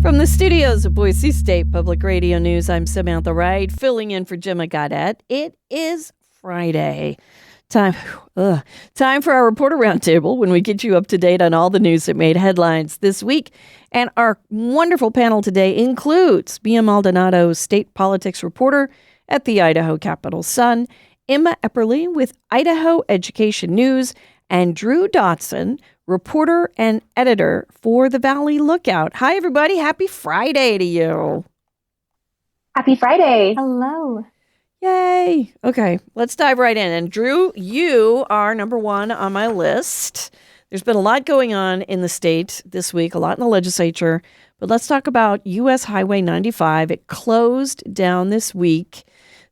From the studios of Boise State Public Radio News, I'm Samantha Wright, filling in for Gemma Gaudette. It is Friday. Time for our Reporter Roundtable, when we get you up to date on all the news that made headlines this week. And our wonderful panel today includes Mia Maldonado, state politics reporter at the Idaho Capital Sun, Emma Epperly with Idaho Education News, and Drew Dotson, reporter and editor for the Valley Lookout. Hi, everybody. Happy Friday to you. Happy Friday. Hello. Yay. Okay, let's dive right in. And Drew, you are number one on my list. There's been a lot going on in the state this week, a lot in the legislature. But let's talk about U.S. Highway 95. It closed down this week.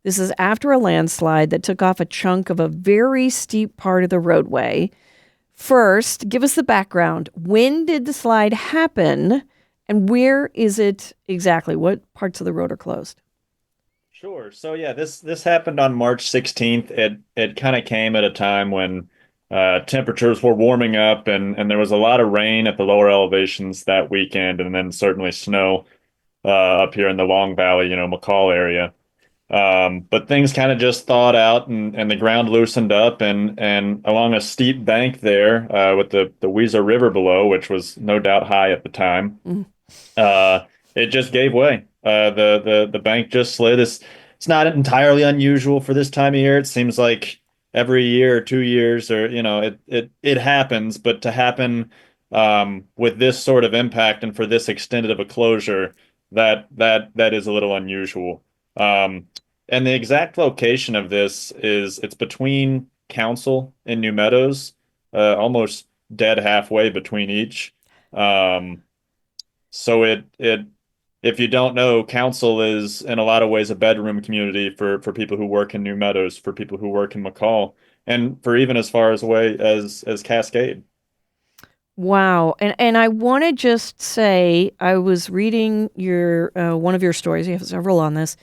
This is after a landslide that took off a chunk of a very steep part of the roadway. First, give us the background. When did the slide happen, and where is it exactly? What parts of the road are closed? Sure. So yeah, this happened on March 16th. It kind of came at a time when temperatures were warming up, and there was a lot of rain at the lower elevations that weekend, and then certainly snow up here in the Long Valley, McCall area. But things kind of just thawed out, and the ground loosened up, and along a steep bank there with the Weezer River below, which was no doubt high at the time, it just gave way. The bank just slid. It's not entirely unusual for this time of year. It seems like every year or 2 years, or it happens. But to happen with this sort of impact and for this extended of a closure, that is a little unusual. And the exact location of this it's between Council and New Meadows, almost dead halfway between each. So if you don't know, Council is in a lot of ways a bedroom community for people who work in New Meadows, for people who work in McCall, and for even as far away as Cascade. Wow. And I want to just say, I was reading your one of your stories. You have several on this.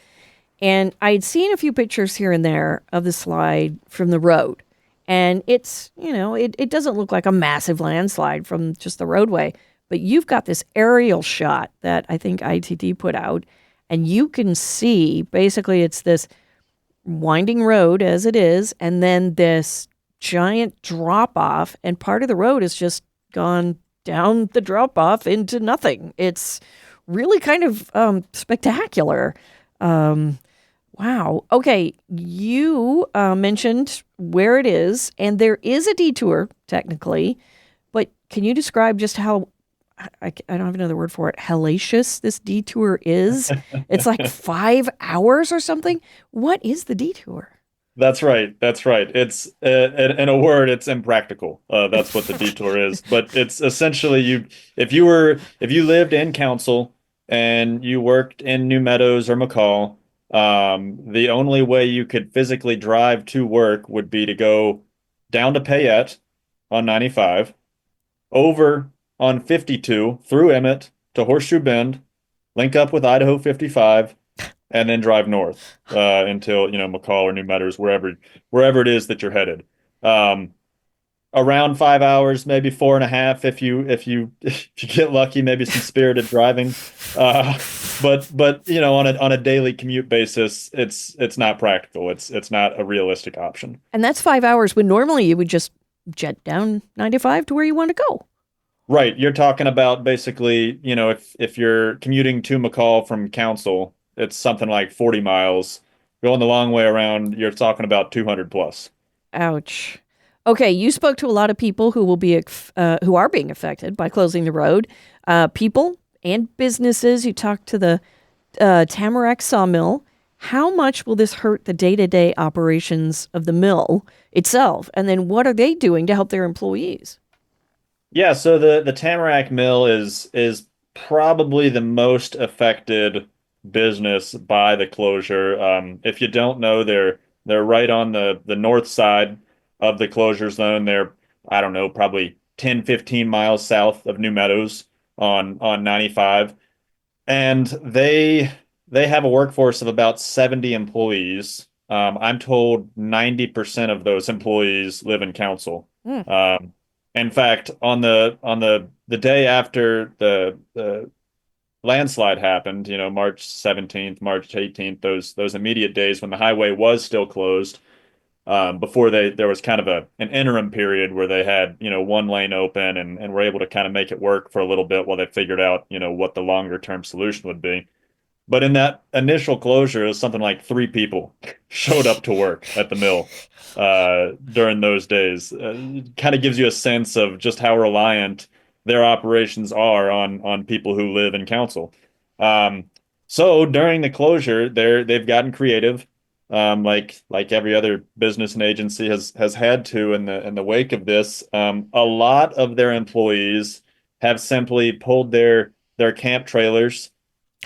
And I'd seen a few pictures here and there of the slide from the road. And it's, it doesn't look like a massive landslide from just the roadway. But you've got this aerial shot that I think ITD put out. And you can see, basically, it's this winding road as it is. And then this giant drop off. And part of the road is just gone down the drop off into nothing. It's really kind of spectacular. Wow. Okay. You mentioned where it is, and there is a detour technically, but can you describe just how, I don't have another word for it, hellacious this detour is? It's like 5 hours or something. What is the detour? That's right. It's in a word, it's impractical. That's what the detour is. But it's essentially if you lived in Council and you worked in New Meadows or McCall, the only way you could physically drive to work would be to go down to Payette on 95, over on 52 through Emmett to Horseshoe Bend, link up with Idaho 55, and then drive north until McCall or New Meadows, wherever it is that you're headed. Around 5 hours, maybe 4.5 if you get lucky, maybe some spirited driving. But on a daily commute basis, it's not practical. It's not a realistic option. And that's 5 hours when normally you would just jet down 95 to where you want to go. Right. You're talking about basically, if you're commuting to McCall from Council, it's something like 40 miles. Going the long way around, you're talking about 200 plus. Ouch. Okay, you spoke to a lot of people who are being affected by closing the road. People and businesses. You talked to the Tamarack sawmill. How much will this hurt the day-to-day operations of the mill itself? And then what are they doing to help their employees? Yeah, so the Tamarack mill is probably the most affected business by the closure. If you don't know, they're right on the north side of the closure zone. They're, I don't know, probably 10, 15 miles south of New Meadows on 95. And they have a workforce of about 70 employees. I'm told 90% of those employees live in Council. In fact, on the day after the landslide happened, March 17th, March 18th, those immediate days when the highway was still closed, before there was kind of an interim period where they had, one lane open and were able to kind of make it work for a little bit while they figured out, what the longer term solution would be. But in that initial closure, it was something like three people showed up to work at the mill during those days. Kind of gives you a sense of just how reliant their operations are on people who live in council. Um, so during the closure, they've gotten creative, like every other business and agency has had to in the wake of this. A lot of their employees have simply pulled their camp trailers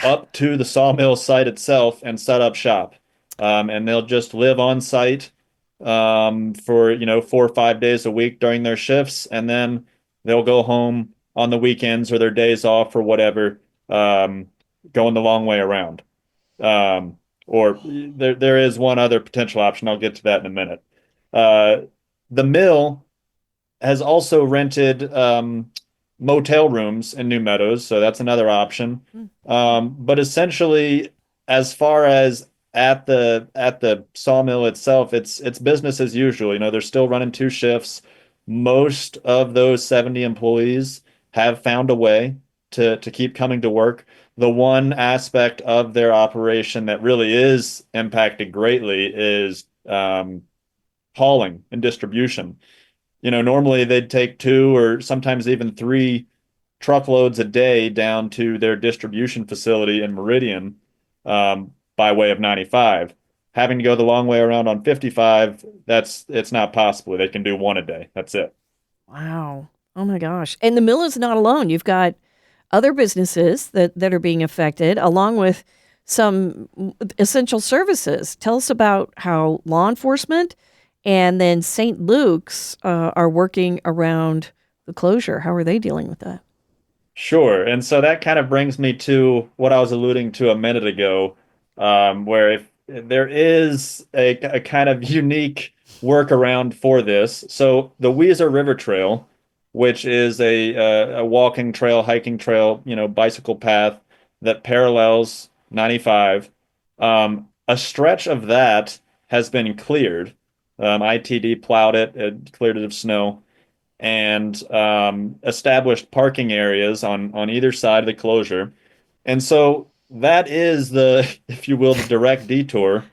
up to the sawmill site itself and set up shop. And they'll just live on site for 4 or 5 days a week during their shifts, and then they'll go home on the weekends or their days off or whatever, going the long way around. Or there is one other potential option. I'll get to that in a minute. Uh, the mill has also rented motel rooms in New Meadows, so that's another option. Hmm. But essentially, as far as at the sawmill itself, it's business as usual. They're still running two shifts. Most of those 70 employees have found a way to keep coming to work. The one aspect of their operation that really is impacted greatly is hauling and distribution. Normally they'd take two or sometimes even three truckloads a day down to their distribution facility in Meridian, by way of 95. Having to go the long way around on 55, it's not possible. They can do one a day. That's it. Wow. Oh my gosh. And the mill is not alone. You've got other businesses that are being affected, along with some essential services. Tell us about how law enforcement and then St. Luke's are working around the closure. How are they dealing with that? Sure. And so that kind of brings me to what I was alluding to a minute ago, where if there is a kind of unique workaround for this. So the Weezer River Trail, which is a walking trail, hiking trail, bicycle path that parallels 95, a stretch of that has been cleared. ITD plowed it cleared it of snow and established parking areas on either side of the closure. And so that is if you will, the direct detour,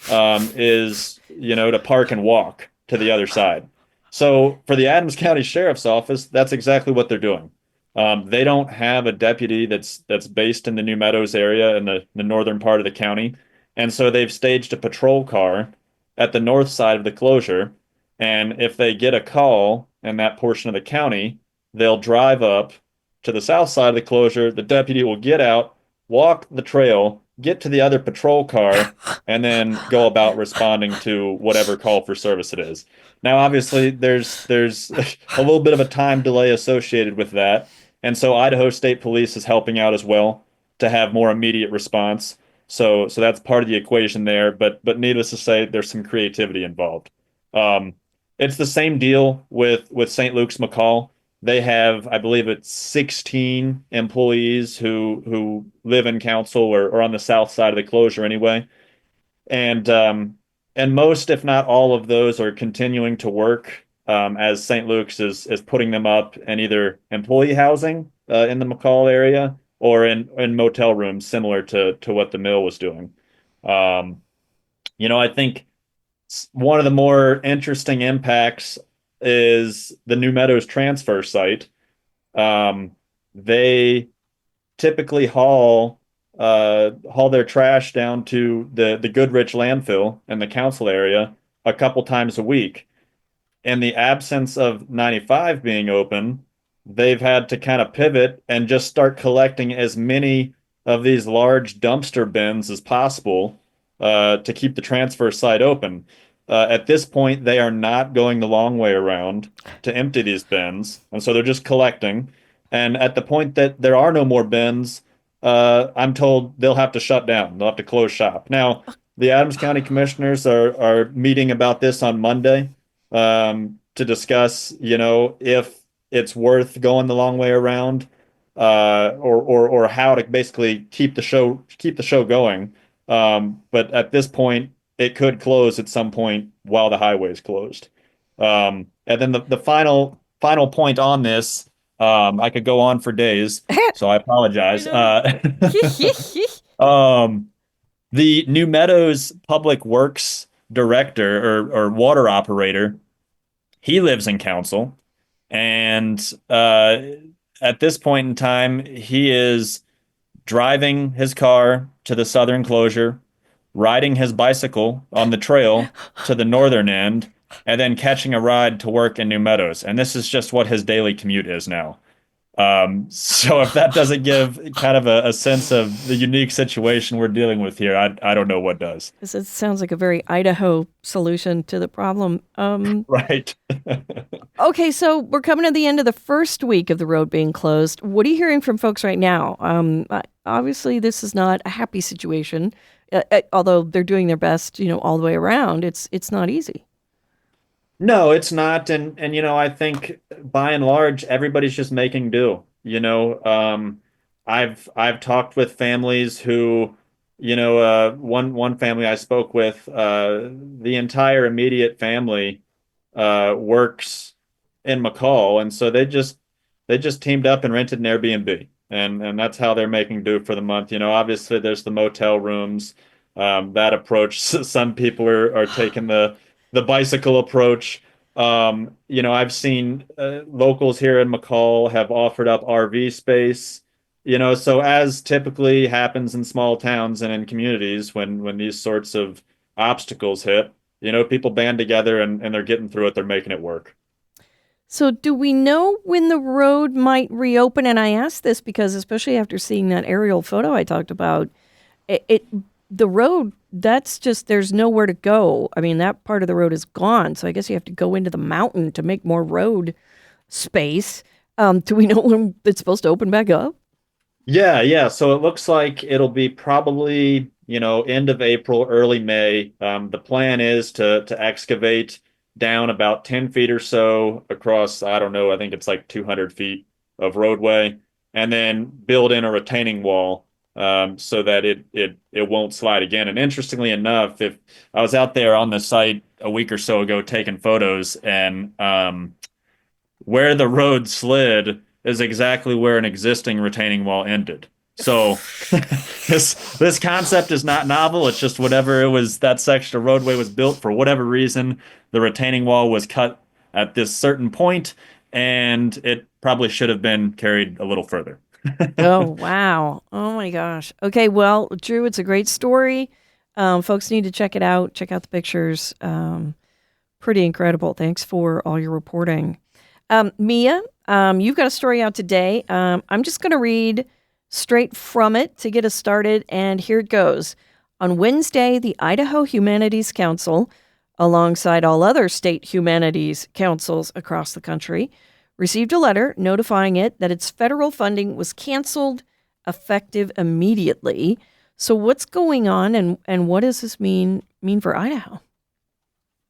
is, to park and walk to the other side. So for the Adams County Sheriff's Office, that's exactly what they're doing. They don't have a deputy that's based in the New Meadows area in the northern part of the county. And so they've staged a patrol car at the north side of the closure. And if they get a call in that portion of the county, they'll drive up to the south side of the closure. The deputy will get out, walk the trail, get to the other patrol car, and then go about responding to whatever call for service it is. Now, obviously, there's a little bit of a time delay associated with that, and so Idaho State Police is helping out as well to have more immediate response. So that's part of the equation there. But needless to say, there's some creativity involved. Um, it's the same deal with St. Luke's McCall. They have, I believe it's 16 employees who live in council or on the south side of the closure anyway. And most, if not all of those are continuing to work, as St. Luke's is putting them up in either employee housing in the McCall area or in motel rooms similar to what the mill was doing. Um, I think one of the more interesting impacts is the New Meadows transfer site. They typically haul their trash down to the Goodrich landfill in the council area a couple times a week. In the absence of 95 being open, they've had to kind of pivot and just start collecting as many of these large dumpster bins as possible to keep the transfer site open. At this point, they are not going the long way around to empty these bins, and so they're just collecting. And at the point that there are no more bins, I'm told they'll have to shut down. They'll have to close shop. Now, the Adams County Commissioners are meeting about this on Monday, to discuss, if it's worth going the long way around. or how to basically keep the show going. But at this point, it could close at some point while the highway is closed. And then the final point on this, I could go on for days, so I I apologize. know. Um, the New Meadows Public Works director or water operator, he lives in council, and at this point in time, he is driving his car to the southern closure, riding his bicycle on the trail to the northern end, and then catching a ride to work in New Meadows. And this is just what his daily commute is now. So if that doesn't give kind of a sense of the unique situation we're dealing with here, I don't know what does. It sounds like a very Idaho solution to the problem. Right. Okay, so we're coming to the end of the first week of the road being closed. What are you hearing from folks right now? Obviously, this is not a happy situation, although they're doing their best, all the way around. It's not easy. No, it's not. And I think by and large, everybody's just making do. I've talked with families who, one family I spoke with, the entire immediate family works in McCall, and so they just teamed up and rented an Airbnb, and that's how they're making do for the month. Obviously there's the motel rooms, that approach. Some people are taking the bicycle approach. I've seen locals here in McCall have offered up RV space. So as typically happens in small towns and in communities when these sorts of obstacles hit, people band together and they're getting through it. They're making it work. So, do we know when the road might reopen? And I ask this because, especially after seeing that aerial photo I talked about, it the road, that's just, there's nowhere to go. I mean, that part of the road is gone. So I guess you have to go into the mountain to make more road space. Do we know when it's supposed to open back up? Yeah, yeah. So it looks like it'll be probably, end of April, early May. The plan is to excavate down about 10 feet or so across, I don't know, I think it's like 200 feet of roadway, and then build in a retaining wall, so that it won't slide again. And interestingly enough, if I was out there on the site a week or so ago taking photos, and where the road slid is exactly where an existing retaining wall ended. So this concept is not novel. It's just whatever it was, that section of roadway was built for whatever reason. The retaining wall was cut at this certain point, and it probably should have been carried a little further. Oh, wow. Oh, my gosh. Okay, well, Drew, it's a great story. Folks need to check it out. Check out the pictures. Pretty incredible. Thanks for all your reporting. Mia, you've got a story out today. I'm just going to read straight from it to get us started, and here it goes. On Wednesday, the Idaho Humanities Council, alongside all other state humanities councils across the country, received a letter notifying it that its federal funding was canceled effective immediately. So what's going on, and what does this mean for Idaho?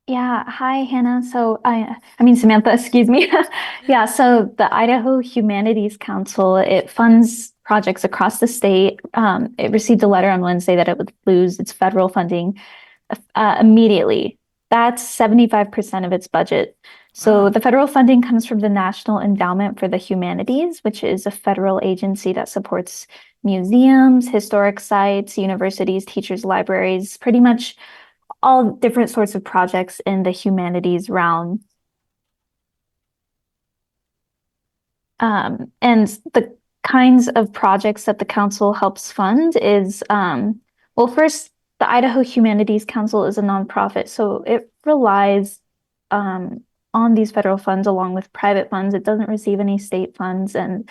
Yeah, hi Hannah. I mean Samantha, excuse me. Yeah, so the Idaho Humanities Council, it funds projects across the state. It received a letter on Wednesday that it would lose its federal funding immediately. That's 75% of its budget. So the federal funding comes from the National Endowment for the Humanities, which is a federal agency that supports museums, historic sites, universities, teachers, libraries, pretty much all different sorts of projects in the humanities realm. And the kinds of projects that the council helps fund is, well, first, the Idaho Humanities Council is a nonprofit, so it relies on these federal funds along with private funds. It doesn't receive any state funds. And,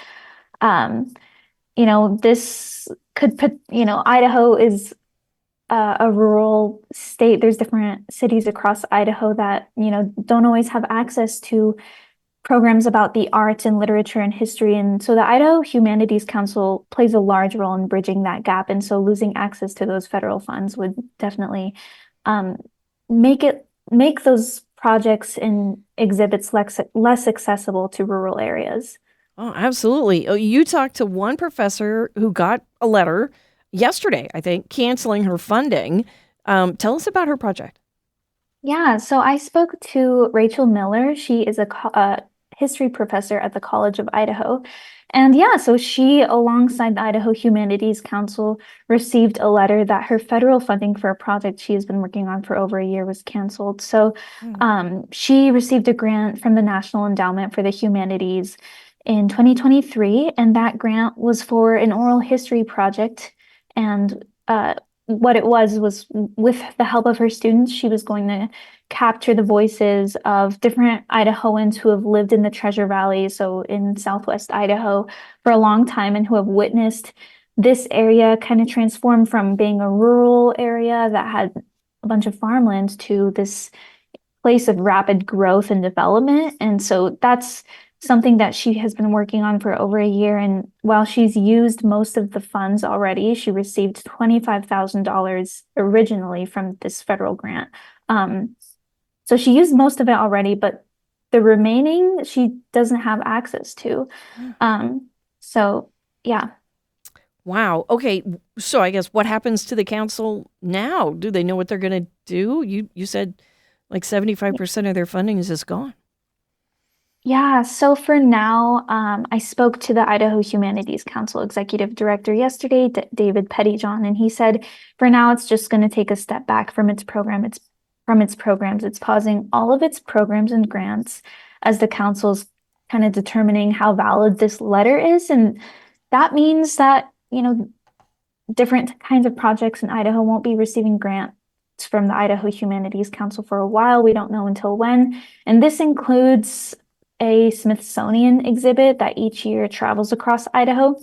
this could put, Idaho is a rural state. There's different cities across Idaho that, don't always have access to programs about the arts and literature and history. And so the Idaho Humanities Council plays a large role in bridging that gap. And so losing access to those federal funds would definitely um, make those projects and exhibits less accessible to rural areas. Oh, absolutely. Oh, you talked to one professor who got a letter yesterday, I think, canceling her funding. Tell us about her project. Yeah, so I spoke to Rachel Miller. She is a history professor at the College of Idaho. And yeah, so she, alongside the Idaho Humanities Council, received a letter that her federal funding for a project she has been working on for over a year was canceled. So Mm. she received a grant from the National Endowment for the Humanities in 2023, and that grant was for an oral history project. And what it was with the help of her students, she was going to capture the voices of different Idahoans who have lived in the Treasure Valley, so in Southwest Idaho, for a long time and who have witnessed this area kind of transform from being a rural area that had a bunch of farmland to this place of rapid growth and development. And so that's something that she has been working on for over a year. And while she's used most of the funds already, she received $25,000 originally from this federal grant. So she used most of it already, but the remaining she doesn't have access to. Um, so yeah. Wow. Okay. So I guess what happens to the council now? Do they know what they're going to do? You said like 75% of their funding is just gone. Yeah, so for now, I spoke to the Idaho Humanities Council executive director yesterday, David Pettyjohn, and he said for now it's just going to take a step back from its program. It's from its programs. It's pausing all of its programs and grants as the council's kind of determining how valid this letter is. And that means that, different kinds of projects in Idaho won't be receiving grants from the Idaho Humanities Council for a while. We don't know until when. And this includes a Smithsonian exhibit that each year travels across Idaho.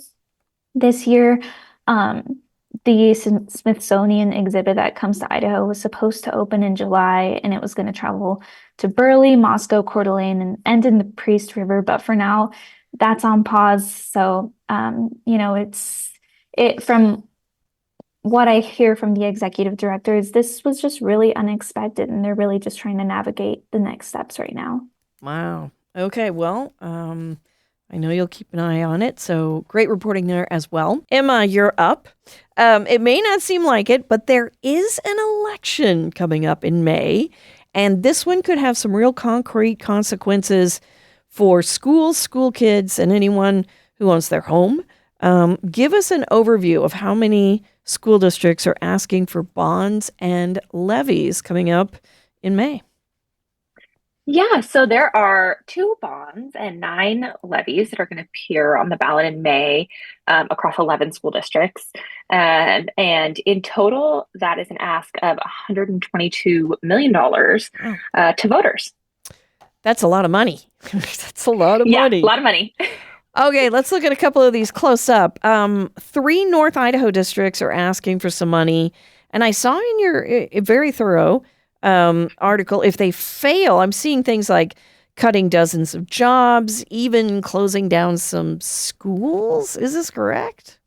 This year, the Smithsonian exhibit that comes to Idaho was supposed to open in July, and it was going to travel to Burley, Moscow, Coeur d'Alene, and end in the Priest River. But for now, that's on pause. So, it's it from what I hear from the executive director is this was just really unexpected, and they're really just trying to navigate the next steps right now. Wow. Okay. Well, I know you'll keep an eye on it. So great reporting there as well. Emma, you're up. It may not seem like it, but there is an election coming up in May, and this one could have some real concrete consequences for schools, school kids, and anyone who owns their home. Give us an overview of how many school districts are asking for bonds and levies coming up in May. Yeah, so there are two bonds and nine levies that are going to appear on the ballot in May across 11 school districts. And in total, that is an ask of $122 million Oh, to voters. that's a lot of money. That's a lot of Yeah, a money. lot of money. Okay, let's look at a couple of these close up. Three North Idaho districts are asking for some money. And I saw in your very thorough article, if they fail, I'm seeing things like cutting dozens of jobs, even closing down some schools. Is this correct?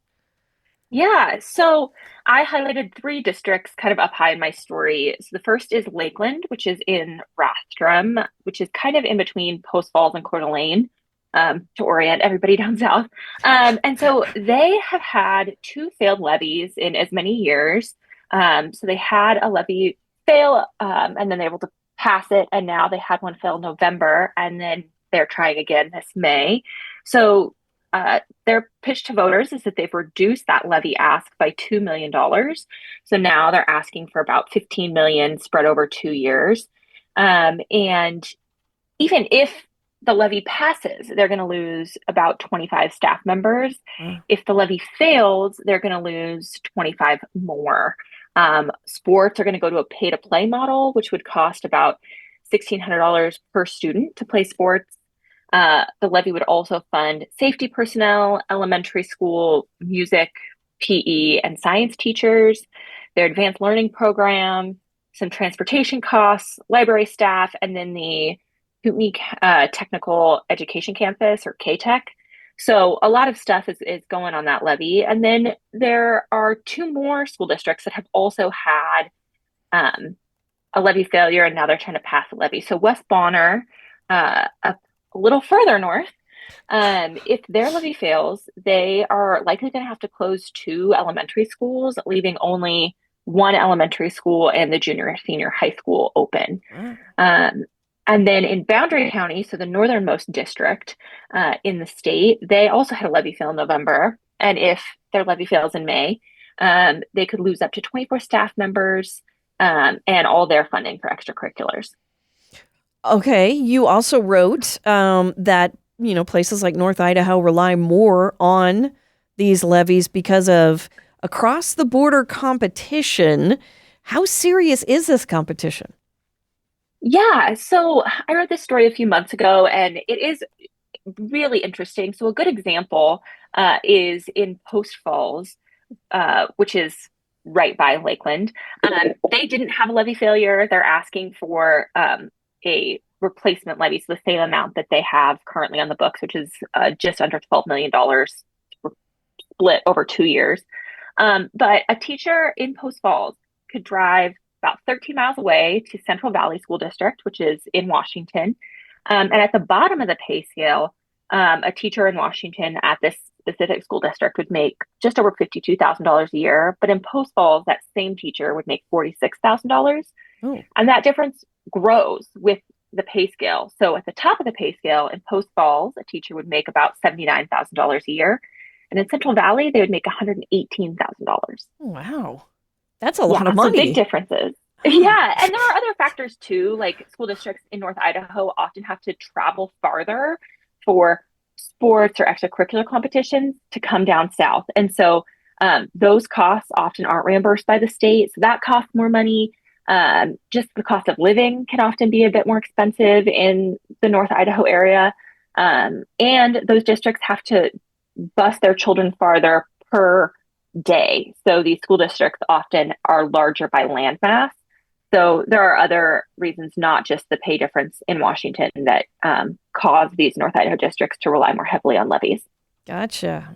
Yeah, so I highlighted three districts kind of up high in my story. So the first is Lakeland, which is in Rathdrum, which is kind of in between Post Falls and Coeur d'Alene, to orient everybody down south. And so they have had two failed levies in as many years. So they had a levy fail, and then they were able to pass it, and now they had one fail in November, and then they're trying again this May. So their pitch to voters is that they've reduced that levy ask by $2 million. So now they're asking for about 15 million spread over 2 years. And even if the levy passes, they're going to lose about 25 staff members. Mm. If the levy fails, they're going to lose 25 more. Sports are going to go to a pay to play model, which would cost about $1,600 per student to play sports. The levy would also fund safety personnel, elementary school, music, PE, and science teachers, their advanced learning program, some transportation costs, library staff, and then the Kootenai Technical Education Campus, or KTEC. So a lot of stuff is going on that levy. And then there are two more school districts that have also had a levy failure, and now they're trying to pass a levy. So West Bonner, a little further north, If their levy fails, they are likely going to have to close 2 elementary schools, leaving only one elementary school and the junior and senior high school open. Wow. And then in Boundary County, so the northernmost district in the state, they also had a levy fail in November. And if their levy fails in May, they could lose up to 24 staff members and all their funding for extracurriculars. Okay. You also wrote that, places like North Idaho rely more on these levies because of across the border competition. How serious is this competition? Yeah, so I wrote this story a few months ago, and it is really interesting. So a good example is in Post Falls, which is right by Lakeland. They didn't have a levy failure. They're asking for a replacement levy, so the same amount that they have currently on the books, which is just under $12 million split over 2 years. But a teacher in Post Falls could drive about 13 miles away to Central Valley School District, which is in Washington. And at the bottom of the pay scale, a teacher in Washington at this specific school district would make just over $52,000 a year. But in Post Falls, that same teacher would make $46,000. Oh. And that difference grows with the pay scale. So at the top of the pay scale in Post Falls, a teacher would make about $79,000 a year. And in Central Valley, they would make $118,000. Wow. That's a lot of money. So big differences. Yeah. And there are other factors too, like school districts in North Idaho often have to travel farther for sports or extracurricular competitions to come down south. And so those costs often aren't reimbursed by the state. So that costs more money. Just the cost of living can often be a bit more expensive in the North Idaho area. And those districts have to bus their children farther per day. So these school districts often are larger by landmass. So there are other reasons, not just the pay difference in Washington, that cause these North Idaho districts to rely more heavily on levies. Gotcha.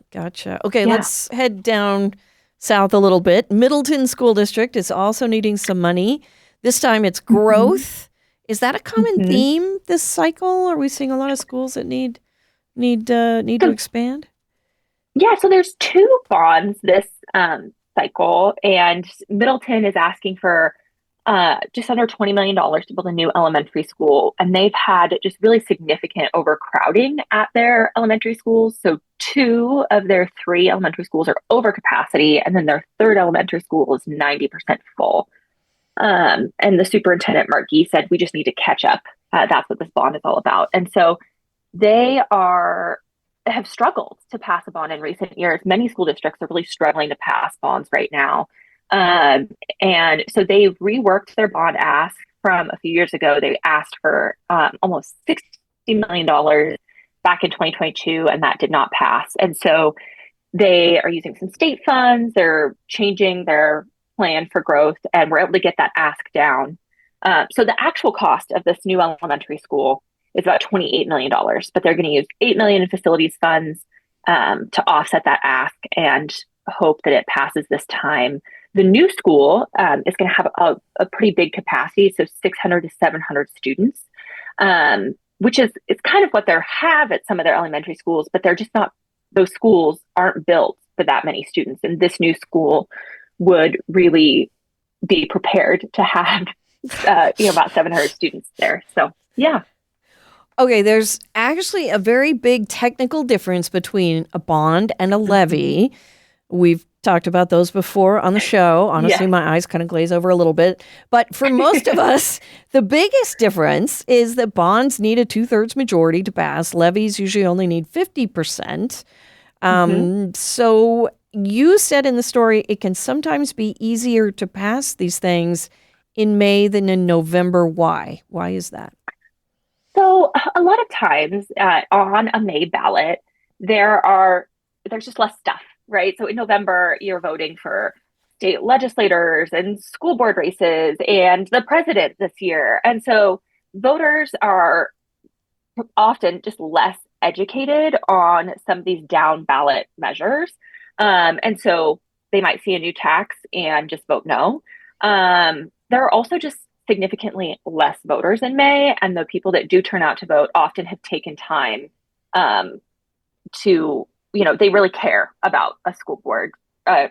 Okay, Let's head down south a little bit. Middleton School District is also needing some money. This time it's growth. Mm-hmm. Is that a common theme this cycle? Are we seeing a lot of schools that need to expand? Yeah, so there's 2 bonds this cycle, and Middleton is asking for just under $20 million to build a new elementary school. And they've had just really significant overcrowding at their elementary schools. So 2 of their 3 elementary schools are over capacity, and then their 3rd elementary school is 90% full. And the superintendent, Mark Gee, said, we just need to catch up. That's what this bond is all about. And so they have struggled to pass a bond in recent years. Many school districts are really struggling to pass bonds right now. And so they reworked their bond ask from a few years ago. They asked for almost $60 million back in 2022, and that did not pass. And so they are using some state funds. They're changing their plan for growth, and we're able to get that ask down. So the actual cost of this new elementary school is about $28 million, but they're going to use $8 million in facilities funds to offset that ask and hope that it passes this time. The new school is going to have a pretty big capacity, so 600 to 700 students, which is it's kind of what they have at some of their elementary schools, but they're just not, those schools aren't built for that many students. And this new school would really be prepared to have, about 700 students there. So, yeah. Okay, there's actually a very big technical difference between a bond and a levy. We've talked about those before on the show. Honestly, my eyes kind of glaze over a little bit. But for most of us, the biggest difference is that bonds need a 2/3 majority to pass. Levies usually only need 50%. So you said in the story it can sometimes be easier to pass these things in May than in November. Why? Why is that? So a lot of times on a May ballot, there's just less stuff, right? So in November, you're voting for state legislators and school board races and the president this year. And so voters are often just less educated on some of these down ballot measures. And so they might see a new tax and just vote no. There are also just significantly less voters in May, and the people that do turn out to vote often have taken time um, to, they really care about a school board, a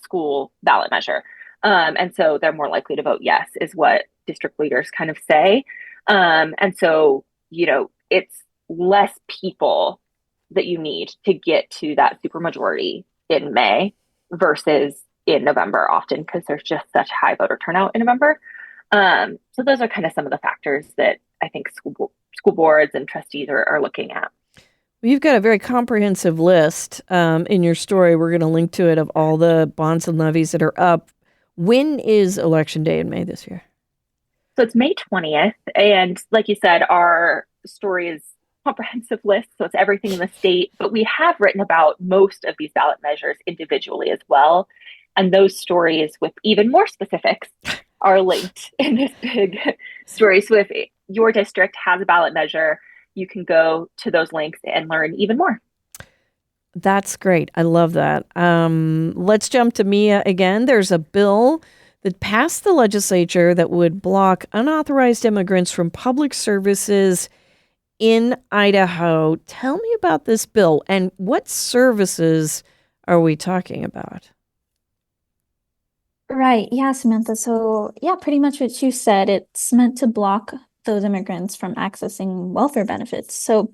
school ballot measure. And so they're more likely to vote yes, is what district leaders kind of say. And so, it's less people that you need to get to that supermajority in May versus in November often, because there's just such high voter turnout in November. So those are kind of some of the factors that I think school boards and trustees are looking at. Well, you've got a very comprehensive list in your story. We're going to link to it of all the bonds and levies that are up. When is Election Day in May this year? So it's May 20th. And like you said, our story is comprehensive list. So it's everything in the state, but we have written about most of these ballot measures individually as well. And those stories with even more specifics are linked in this big story. So if your district has a ballot measure, you can go to those links and learn even more. That's great. I love that. Let's jump to Mia again. There's a bill that passed the legislature that would block unauthorized immigrants from public services in Idaho. Tell me about this bill and what services are we talking about? Right. Yeah, Samantha. So, yeah, pretty much what you said. It's meant to block those immigrants from accessing welfare benefits. So,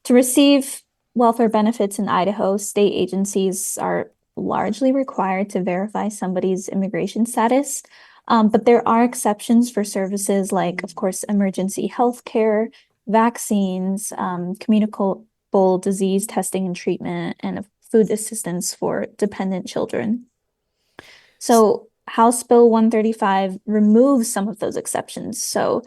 to receive welfare benefits in Idaho, state agencies are largely required to verify somebody's immigration status. But there are exceptions for services like, of course, emergency health care, vaccines, communicable disease testing and treatment, and food assistance for dependent children. So House Bill 135 removes some of those exceptions. So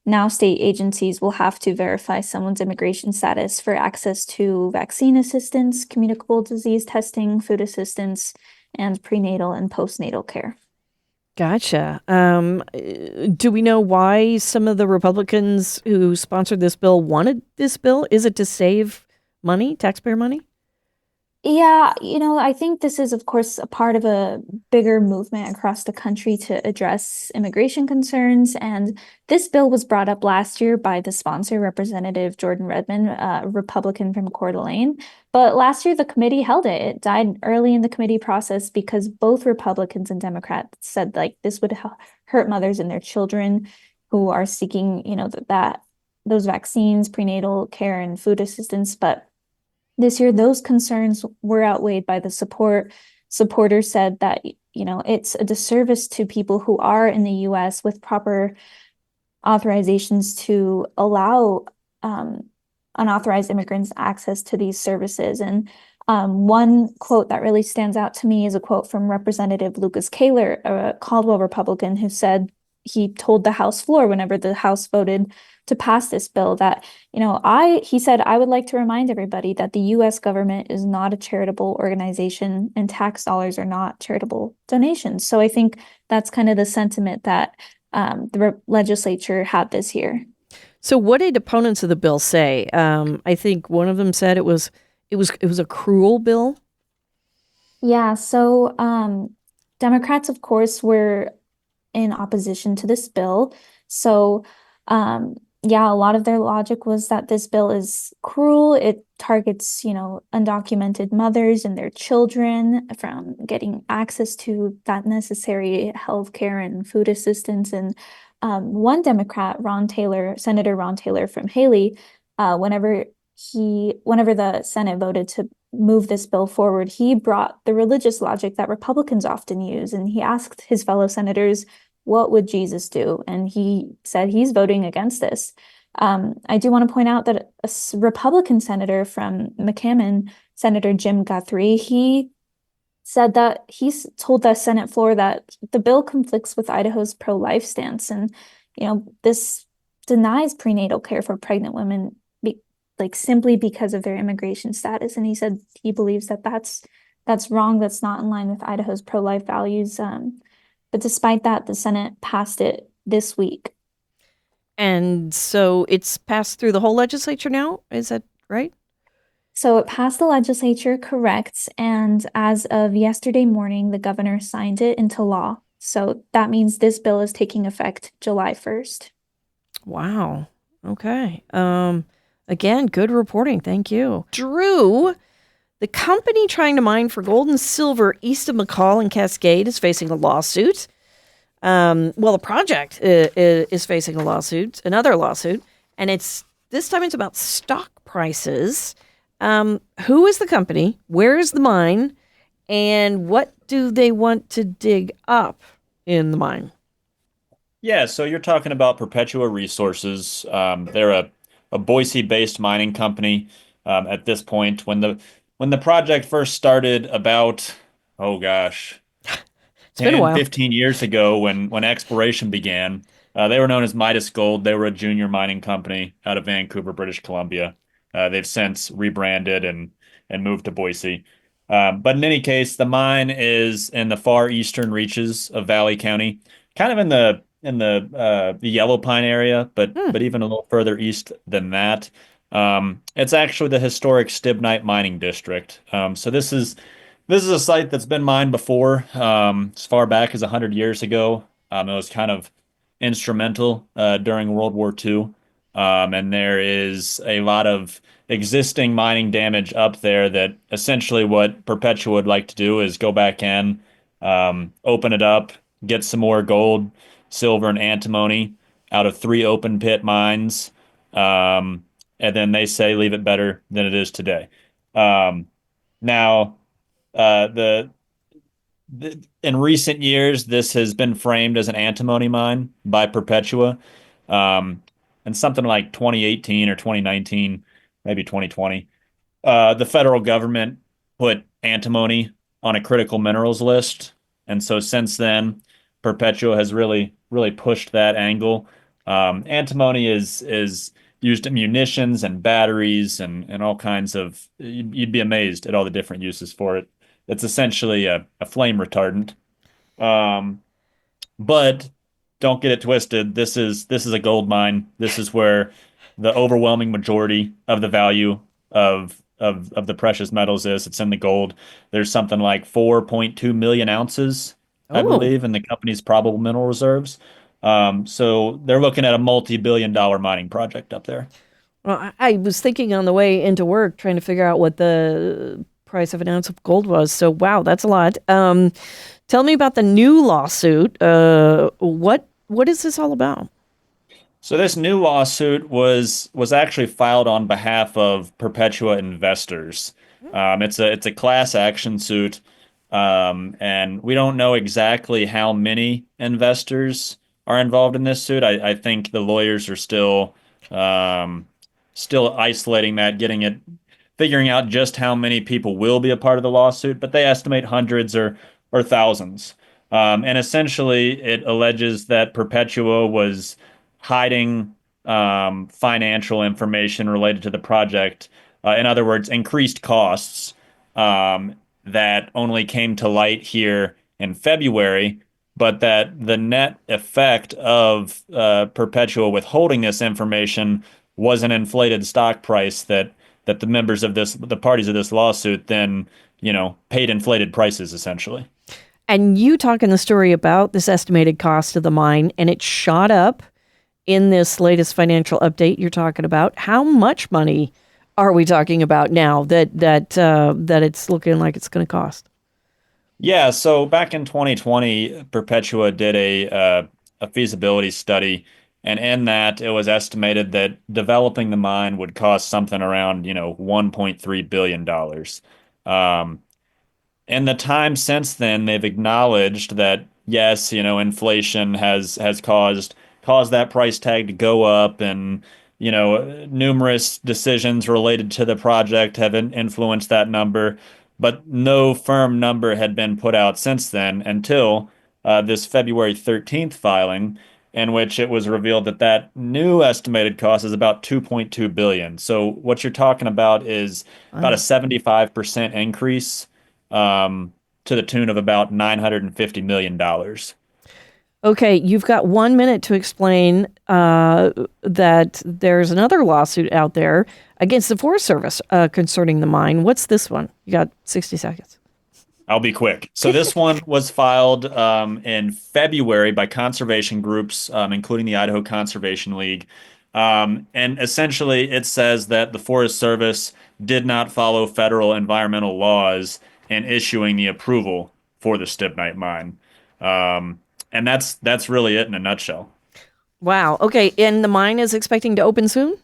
now state agencies will have to verify someone's immigration status for access to vaccine assistance, communicable disease testing, food assistance, and prenatal and postnatal care. Gotcha. Do we know why some of the Republicans who sponsored this bill wanted this bill? Is it to save money, taxpayer money? Yeah, I think this is, of course, a part of a bigger movement across the country to address immigration concerns. And this bill was brought up last year by the sponsor, Representative Jordan Redmond, a Republican from Coeur d'Alene. But last year, the committee held it. It died early in the committee process because both Republicans and Democrats said like this would hurt mothers and their children who are seeking, those vaccines, prenatal care, and food assistance. But this year, those concerns were outweighed by the support. Supporters said that, it's a disservice to people who are in the US with proper authorizations to allow unauthorized immigrants access to these services. And one quote that really stands out to me is a quote from Representative Lucas Kaler, a Caldwell Republican, who said he told the House floor whenever the House voted to pass this bill that, he said, I would like to remind everybody that the US government is not a charitable organization and tax dollars are not charitable donations. So I think that's kind of the sentiment that the legislature had this year. So what did opponents of the bill say? I think one of them said it was a cruel bill. Yeah, so Democrats, of course, were in opposition to this bill. So yeah, a lot of their logic was that this bill is cruel. It targets, undocumented mothers and their children from getting access to that necessary health care and food assistance. And one Democrat, Senator Ron Taylor from Haley, whenever the Senate voted to move this bill forward, he brought the religious logic that Republicans often use. And he asked his fellow senators, what would Jesus do? And he said he's voting against this. I do want to point out that a Republican senator from McCammon, Senator Jim Guthrie, he said that he's told the Senate floor that the bill conflicts with Idaho's pro-life stance. And, this denies prenatal care for pregnant women simply because of their immigration status. And he said he believes that that's wrong. That's not in line with Idaho's pro-life values. But despite that, the Senate passed it this week. And so it's passed through the whole legislature now? Is that right? So it passed the legislature, correct. And as of yesterday morning, the governor signed it into law. So that means this bill is taking effect July 1st. Wow. Okay. Again, good reporting. Thank you. Drew, the company trying to mine for gold and silver east of McCall and Cascade is facing a lawsuit. Well, the project is facing another lawsuit, and this time it's about stock prices. Who is the company? Where is the mine? And what do they want to dig up in the mine? Yeah, so you're talking about Perpetua Resources. They're a Boise-based mining company at this point. When the project first started about, oh gosh, It's been a 10, while. 15 years ago when exploration began, they were known as Midas Gold. They were a junior mining company out of Vancouver, British Columbia. They've since rebranded and moved to Boise. But in any case, the mine is in the far eastern reaches of Valley County, kind of in the Yellow Pine area, but even a little further east than that. It's actually the historic Stibnite mining district. So this is a site that's been mined before, as far back as 100 years ago. It was kind of instrumental during World War II. And there is a lot of existing mining damage up there that essentially what Perpetua would like to do is go back in, open it up, get some more gold, silver, and antimony out of 3 open pit mines. Um, and then they say leave it better than it is today. Now, the in recent years, this has been framed as an antimony mine by Perpetua. Um, and something like 2018 or 2019, maybe 2020, the federal government put antimony on a critical minerals list. And so since then, Perpetua has really pushed that angle. Antimony is used in munitions and batteries and all kinds of, you'd be amazed at all the different uses for it. It's essentially a flame retardant. Um, but don't get it twisted. This is a gold mine. This is where the overwhelming majority of the value of the precious metals is. It's in the gold. There's something like 4.2 million ounces, I Oh, believe, in the company's probable mineral reserves. So they're looking at a multi-billion-dollar mining project up there. well, I was thinking on the way into work, trying to figure out what the price of an ounce of gold was. So, wow, that's a lot. Tell me about the new lawsuit. What is this all about? So this new lawsuit was actually filed on behalf of Perpetua investors. It's a class action suit, and we don't know exactly how many investors are involved in this suit. I think the lawyers are um, still isolating that, figuring out just how many people will be a part of the lawsuit, but they estimate hundreds or thousands. And essentially, it alleges that Perpetua was hiding financial information related to the project. In other words, increased costs that only came to light here in February, but that the net effect of Perpetua withholding this information was an inflated stock price that the parties of this lawsuit then, paid inflated prices essentially. And you talk in the story about this estimated cost of the mine, and it shot up in this latest financial update you're talking about. How much money are we talking about now that it's looking like it's going to cost? Yeah, so back in 2020, Perpetua did a feasibility study, and in that it was estimated that developing the mine would cost something around, $1.3 billion. Um, in the time since then, they've acknowledged that yes, inflation has caused that price tag to go up, and numerous decisions related to the project have influenced that number, but no firm number had been put out since then until this February 13th filing, in which it was revealed that new estimated cost is about 2.2 billion. So what you're talking about is about a Wow. 75% increase, to the tune of about $950 million. Okay, you've got 1 minute to explain that there's another lawsuit out there against the Forest Service concerning the mine. What's this one? You got 60 seconds. I'll be quick. So this one was filed in February by conservation groups, including the Idaho Conservation League. And essentially, it says that the Forest Service did not follow federal environmental laws in issuing the approval for the stibnite mine. And that's really it in a nutshell. Wow. Okay. And the mine is expecting to open soon?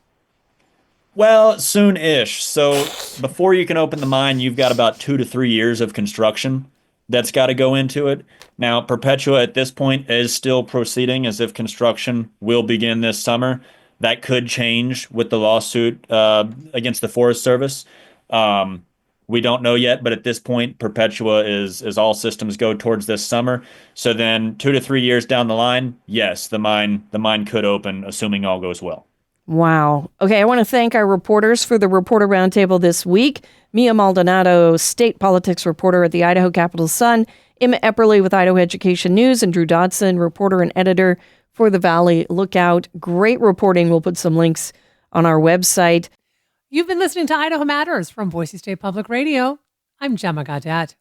Well, soon-ish. So before you can open the mine, you've got about 2 to 3 years of construction that's got to go into it. Now, Perpetua at this point is still proceeding as if construction will begin this summer. That could change with the lawsuit against the Forest Service. Um, we don't know yet, but at this point, Perpetua is all systems go towards this summer. So then, 2 to 3 years down the line, yes, the mine could open, assuming all goes well. Wow. Okay, I want to thank our reporters for the Reporter Roundtable this week. Mia Maldonado, state politics reporter at the Idaho Capital Sun, Emma Epperly with Idaho Education News, and Drew Dodson, reporter and editor for the Valley Lookout. Great reporting. We'll put some links on our website. You've been listening to Idaho Matters from Boise State Public Radio. I'm Gemma Gaudet.